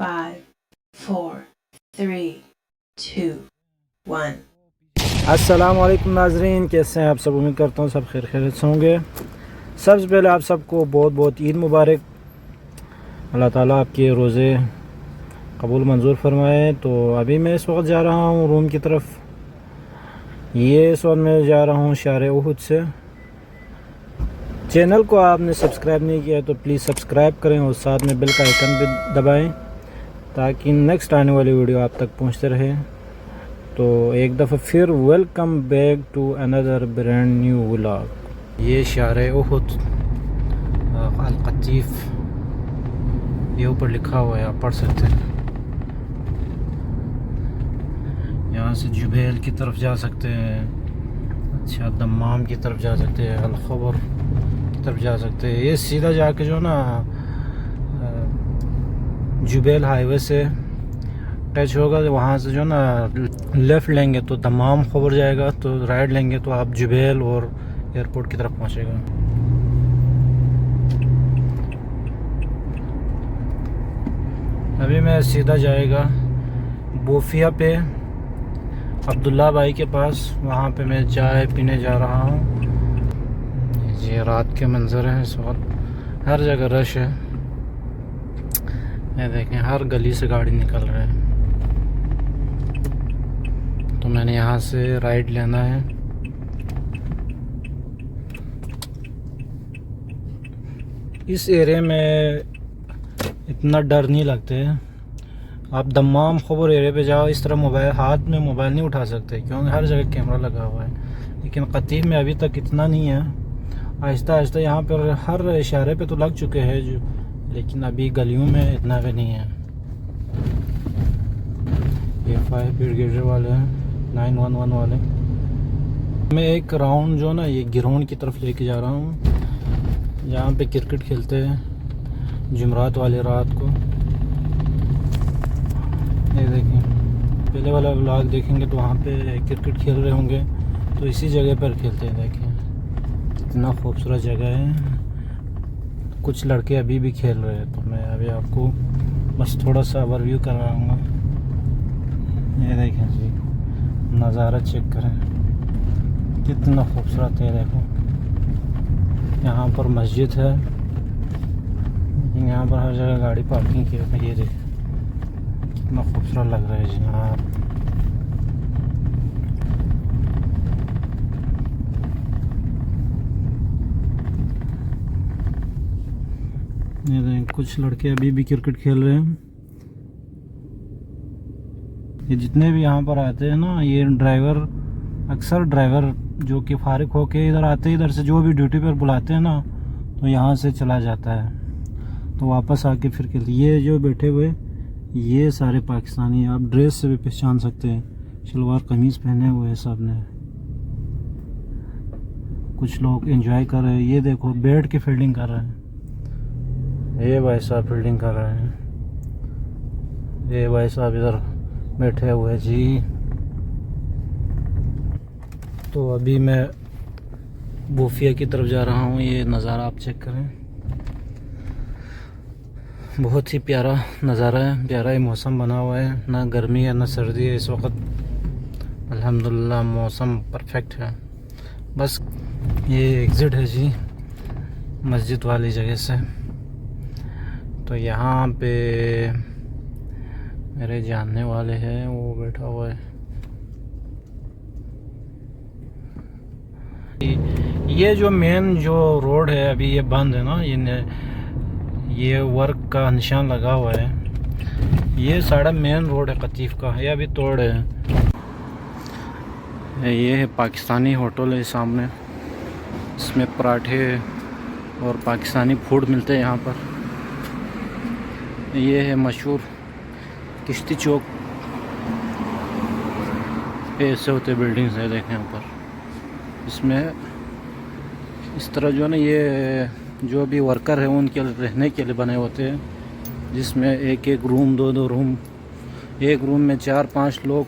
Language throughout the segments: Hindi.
5, 4, 3, 2, 1। अस्सलाम वालेकुम नाजरीन, कैसे हैं आप सब। उम्मीद करता हूँ सब खैरियत से होंगे। सबसे पहले आप सबको बहुत बहुत ईद मुबारक। अल्लाह ताला आपके रोज़े कबूल मंजूर फरमाए। तो अभी मैं इस वक्त जा रहा हूँ रूम की तरफ। इस वक्त मैं जा रहा हूँ शार उहुद से। चैनल को आपने सब्सक्राइब नहीं किया तो प्लीज़ सब्सक्राइब करें और साथ में बेल का आइकन भी दबाएं ताकि नेक्स्ट आने वाली वीडियो आप तक पहुँचते रहे। तो एक दफ़ा फिर welcome back to another brand new vlog. ये शार उहुद अल कतीफ़, ये ऊपर लिखा हुआ है, आप पढ़ सकते हैं। यहाँ से जुबैल की तरफ जा सकते हैं, अच्छा दम्माम की तरफ जा सकते हैं, अल खबर की तरफ जा सकते हैं। ये सीधा जाके जो ना जुबैल हाईवे से टच होगा, वहाँ से जो ना लेफ़्ट लेंगे तो दम्माम खबर जाएगा, तो राइट लेंगे तो आप जुबैल और एयरपोर्ट की तरफ पहुँचेगा। अभी मैं सीधा जाएगा बोफिया पे अब्दुल्ला भाई के पास, वहाँ पे मैं चाय पीने जा रहा हूँ। ये रात के मंज़र हैं इस वक्त, हर जगह रश है। ये देखें, हर गली से गाड़ी निकल रहे हैं। तो मैंने यहाँ से राइट लेना है। इस एरिया में इतना डर नहीं लगते है। आप दम्माम खबर एरिया पे जाओ, इस तरह मोबाइल हाथ में मोबाइल नहीं उठा सकते क्योंकि हर जगह कैमरा लगा हुआ है। लेकिन कतीफ़ में अभी तक इतना नहीं है। आहिस्ता आहिस्ता यहाँ पर हर इशारे पे तो लग चुके हैं जो, लेकिन अभी गलियों में इतना भी नहीं है। ये फायर ब्रिगेड वाले हैं, 911 वाले। मैं एक राउंड जो ना ये ग्राउंड की तरफ लेके जा रहा हूँ, यहाँ पे क्रिकेट खेलते हैं जुमरात वाले रात को। ये देखें, पहले वाला व्लॉग देखेंगे तो वहाँ पे क्रिकेट खेल रहे होंगे, तो इसी जगह पर खेलते हैं। देखें कितना खूबसूरत जगह है। कुछ लड़के अभी भी खेल रहे हैं, तो मैं अभी आपको बस थोड़ा सा ओवरव्यू करवाऊँगा। ये देखें जी, नज़ारा चेक करें, कितना खूबसूरत है। देखो यहाँ पर मस्जिद है, यहाँ पर हर जगह गाड़ी पार्किंग की है। ये देखें कितना खूबसूरत लग रहा है जी। हाँ, ये देखें कुछ लड़के अभी भी क्रिकेट खेल रहे हैं। ये जितने भी यहाँ पर आते हैं ना, ये ड्राइवर, अक्सर ड्राइवर जो कि फारिग होके इधर आते हैं, इधर से जो भी ड्यूटी पर बुलाते हैं ना, तो यहाँ से चला जाता है, तो वापस आके फिर खेलते। ये जो बैठे हुए ये सारे पाकिस्तानी, आप ड्रेस से भी पहचान सकते हैं, शलवार कमीज़ पहने हुए हैं सब ने। कुछ लोग एंजॉय कर रहे हैं। ये देखो बैठ के फील्डिंग कर रहे हैं, ये भाई साहब फील्डिंग कर रहे हैं। ये भाई साहब इधर बैठे हुए जी। तो अभी मैं बोफिया की तरफ जा रहा हूँ। ये नज़ारा आप चेक करें, बहुत ही प्यारा नज़ारा है, प्यारा ही मौसम बना हुआ है, ना गर्मी है ना सर्दी है इस वक्त। अल्हम्दुलिल्लाह मौसम परफेक्ट है। बस ये एग्ज़िट है जी मस्जिद वाली जगह से। तो यहाँ पे मेरे जानने वाले हैं, वो बैठा हुआ है। ये जो मेन जो रोड है अभी ये बंद है ना, ये वर्क का निशान लगा हुआ है। ये सारा मेन रोड है कतीफ़ का, ये अभी तोड़ है। ये है पाकिस्तानी होटल है सामने, इसमें पराठे और पाकिस्तानी फूड मिलते हैं यहाँ पर। ये है मशहूर किश्ती चौक, ऐसे होते बिल्डिंग्स है देखें ऊपर। इसमें इस तरह जो है ना, ये जो भी वर्कर है उनके रहने के लिए बने होते हैं, जिसमें एक एक रूम, दो दो रूम, एक रूम में 4-5 लोग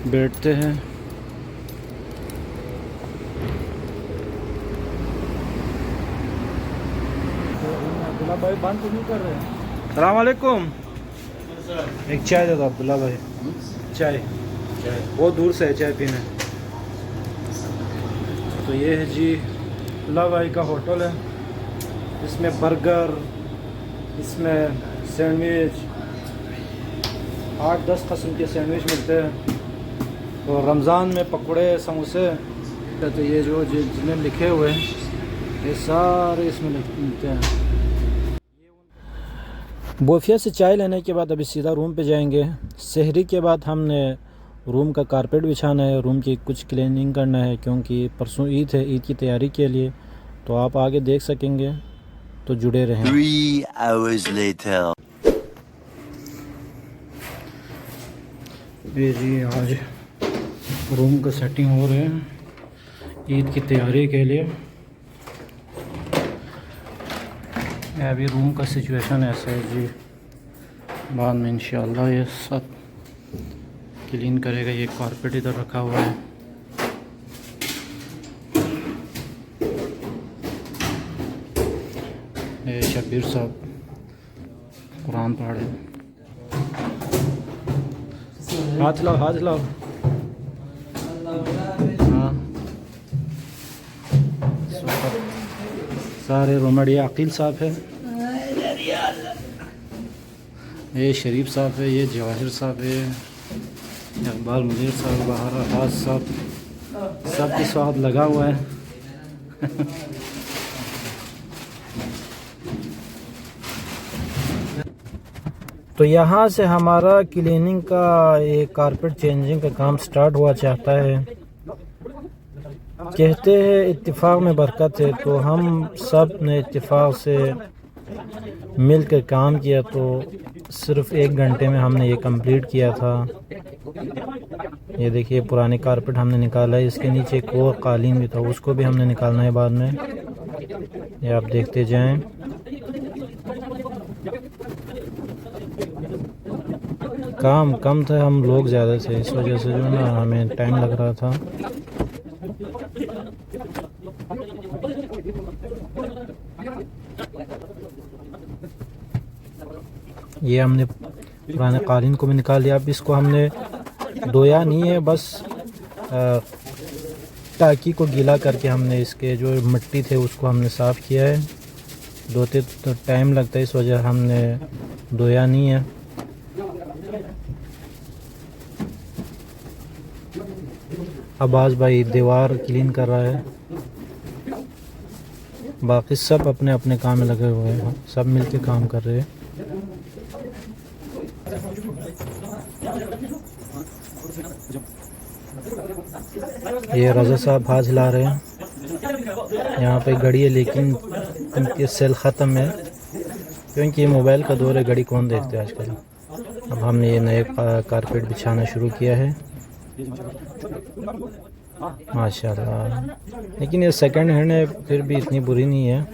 बैठते हैं। भाई बंद तो नहीं कर रहे हैं। अस्सलाम वालेकुम। एक चाय दे दो अब्दुल्ला भाई। चाय बहुत दूर से है चाय पीने। तो ये है जी अब्दुल्ला भाई का होटल है। इसमें बर्गर, इसमें सैंडविच, 8-10 किस्म के सैंडविच मिलते हैं। तो रमज़ान में पकौड़े, समोसे, तो ये जो जितने लिखे हुए हैं ये सारे इसमें मिलते हैं। बोफिया से चाय लेने के बाद अभी सीधा रूम पे जाएंगे। सहरी के बाद हमने रूम का कारपेट बिछाना है, रूम की कुछ क्लीनिंग करना है क्योंकि परसों ईद है, ईद की तैयारी के लिए। तो आप आगे देख सकेंगे, तो जुड़े रहें। 3 hours later. ये जी आज रूम का सेटिंग हो रहे हैं ईद की तैयारी के लिए। अभी रूम का सिचुएशन ऐसा है जी, बाद में इंशाल्लाह ये सब क्लीन करेगा। ये कारपेट इधर रखा हुआ है। ये शब्बीर साहब कुरान पढ़ रहे हैं। हाथ लाओ, हाथ लाओ। हाँ सारे रोमड़। ये अकील साहब है, ये शरीफ साहब है, ये जवाहिर साहब है, इकबाल मुनीर साहब, बाहर आवाज साहब, सब की स्वाद लगा हुआ है। तो यहाँ से हमारा क्लीनिंग का ये कारपेट चेंजिंग का काम स्टार्ट हुआ चाहता है। कहते हैं इत्तेफाक में बरकत है, तो हम सब ने इत्तेफाक से मिल कर काम किया। तो सिर्फ 1 घंटे में हमने ये कंप्लीट किया था। ये देखिए पुराने कारपेट हमने निकाला है। इसके नीचे एक और कालीन भी था, उसको भी हमने निकालना है बाद में। ये आप देखते जाएं। काम कम था, हम लोग ज़्यादा थे, इस वजह से जो ना हमें टाइम लग रहा था। ये हमने पुराने कालीन को भी निकाल लिया। अब इसको हमने धोया नहीं है, बस टाकी को गीला करके हमने इसके जो मिट्टी थे उसको हमने साफ़ किया है। धोते तो टाइम लगता है, इस वजह हमने धोया नहीं है। अब्बास भाई दीवार क्लीन कर रहा है, बाकी सब अपने अपने काम में लगे हुए हैं, सब मिलके काम कर रहे हैं। ये रज़ा साहब हाथ हिला रहे हैं। यहाँ पे घड़ी है लेकिन इनके सेल ख़त्म है क्योंकि ये मोबाइल का दौर है, घड़ी कौन देखते हैं आजकल। अब हमने ये नए कारपेट बिछाना शुरू किया है माशाल्लाह। लेकिन ये सेकंड हैंड है, फिर भी इतनी बुरी नहीं है,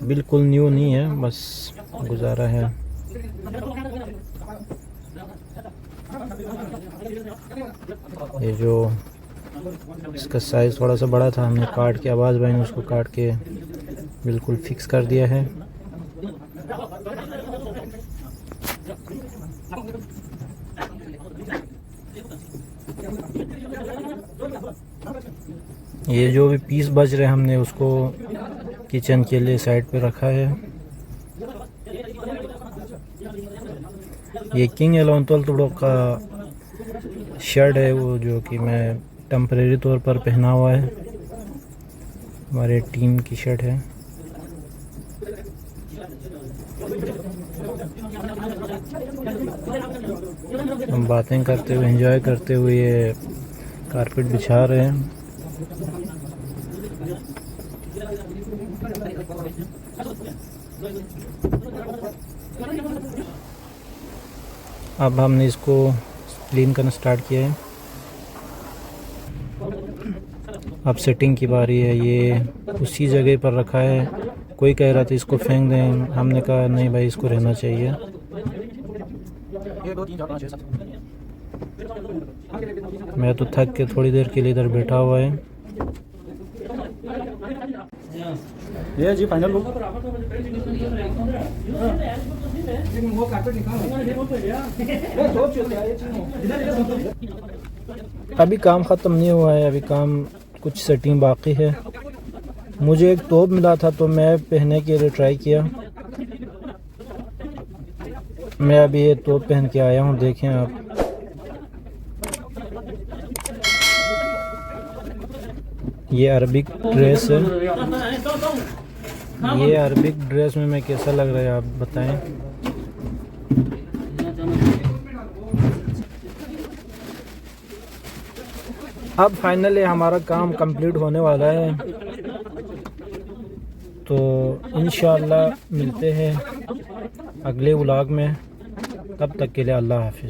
बिल्कुल न्यू नहीं है, बस गुजारा है। ये जो इसका साइज़ थोड़ा सा बड़ा था, हमने काट के, आवाज़ भाई ने उसको काट के बिल्कुल फिक्स कर दिया है। ये जो भी पीस बच रहे हमने उसको किचन के लिए साइड पे रखा है। ये किंग एलोंतोल तोड़ो का शर्ट है, वो जो कि मैं टेम्परेरी तौर पर पहना हुआ है, हमारे टीम की शर्ट है। हम बातें करते हुए, एंजॉय करते हुए ये कारपेट बिछा रहे हैं। अब हमने इसको क्लीन करना स्टार्ट किया है। अब सेटिंग की बारी है। ये उसी जगह पर रखा है, कोई कह रहा था इसको फेंक दें, हमने कहा नहीं भाई इसको रहना चाहिए। मैं तो थक के थोड़ी देर के लिए इधर बैठा हुआ है। ये जी फाइनल लुक। अभी काम ख़त्म नहीं हुआ है, अभी काम कुछ सेटिंग बाकी है। मुझे एक तोप मिला था तो मैं पहनने के लिए ट्राई किया। मैं अभी ये तोप पहन के आया हूँ, देखें आप। ये अरबिक ड्रेस है। ये अरबिक ड्रेस में मैं कैसा लग रहा है आप बताएं। अब फाइनली हमारा काम कंप्लीट होने वाला है, तो इंशाअल्लाह मिलते हैं अगले व्लॉग में। तब तक के लिए अल्लाह हाफिज़।